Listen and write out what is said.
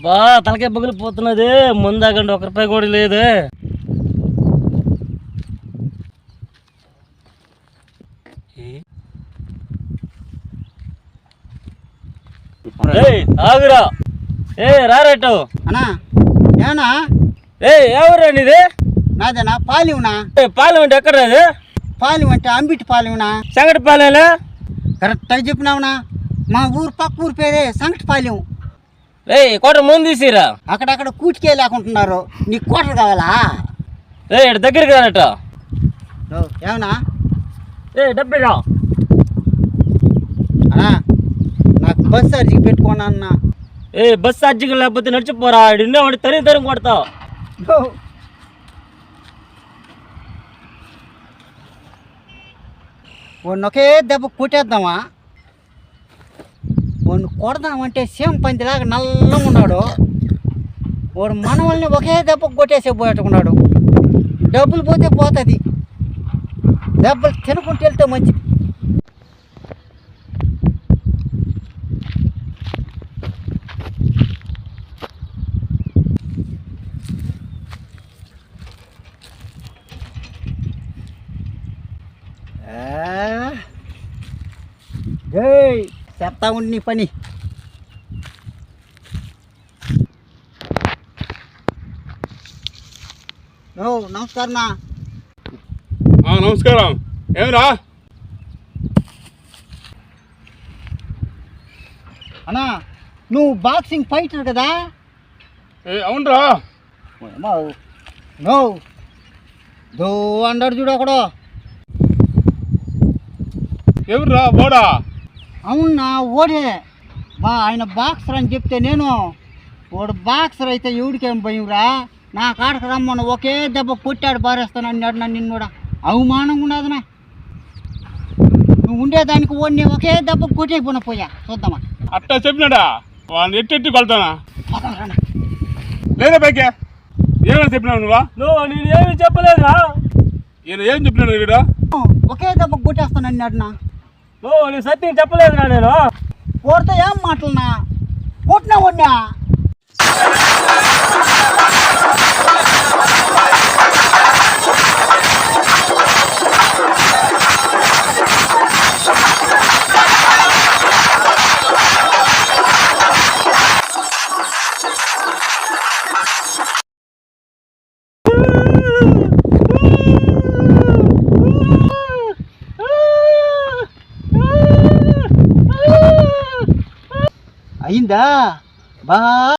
బా తలకే పగిలిపోతున్నది. ముందాగండి 1 రూపాయి కూడా లేదు. ఆగురా. రారట్టు అన్నా ఏనా ఎవరా నీది? నాదేనా పాలివునా? పాలెం అంటే ఎక్కడ రాదు? పాలెం అంటే అంబిటి పాలెవునా? సంగటి పాలెంలా? కరెక్ట్గా చెప్పినావునా. మా ఊరు పక్క ఊరు పేరే సంగటి పాలెం. కోట ముందు తీసిరా. అక్కడక్కడ కూటికే లేకుంటున్నారు. నీకు కోటలు కావాలా? దగ్గరికి రానట్టు. ఏమన్నా డబ్బే రా. అన్నా నాకు బస్సు అర్జీకి పెట్టుకోనా అన్న. బస్సు అర్జీకి లేకపోతే నడిచిపోరా. వాడి తరి కొడతావు. వాడిని ఒకే దెబ్బ కొట్టేద్దామా? వాడిని కొడదామంటే సేమ్ పందిలాగా నల్లగా ఉన్నాడు. వాడు మనవల్ని ఒకే దెబ్బ కొట్టేసే పోయేట్టుకున్నాడు. డబ్బులు పోతే పోతుంది, దెబ్బలు తినుకుంటూ వెళ్తే మంచిది. చెప్తా ఉండి నీ పని. నమస్కారం. నమస్కారం. ఏమిరా అన్నా, నువ్వు బాక్సింగ్ ఫైటర్ కదా? అవునరా. దో అన్నాడు చూడు ఒకడు. ఎవరురా? బోడా? అవునా, ఓడే. ఆయన బాక్సర్ అని చెప్తే నేను వాడు బాక్సర్ అయితే ఎవడికేం భయంరా. నా కాడకు రమ్మను ఒకే దెబ్బ కొట్టాడు పారేస్తాను అన్నాడు. నన్ను నిన్ను కూడా అవమానంగా ఉన్నదనా. నువ్వు ఉండేదానికి ఓడిని ఒకే దెబ్బ కొట్టేపోయినా పోయా. చూద్దామా? అట్టా చెప్పినాడా? వాడిని ఎట్టి కొడతానా? లేదా పైకే ఏమైనా చెప్పినావు నువ్వు? నేను ఏమి చెప్పలేదురా. ఈయన ఏం చెప్పినాడు వీడు? ఒకే దెబ్బ కొట్టేస్తాను అన్నాడు. నీ సత్యం చెప్పలేదురా. నేను కొడితే ఏం మాటలనా? కొట్టినా వడ్నా? అయిందా? బా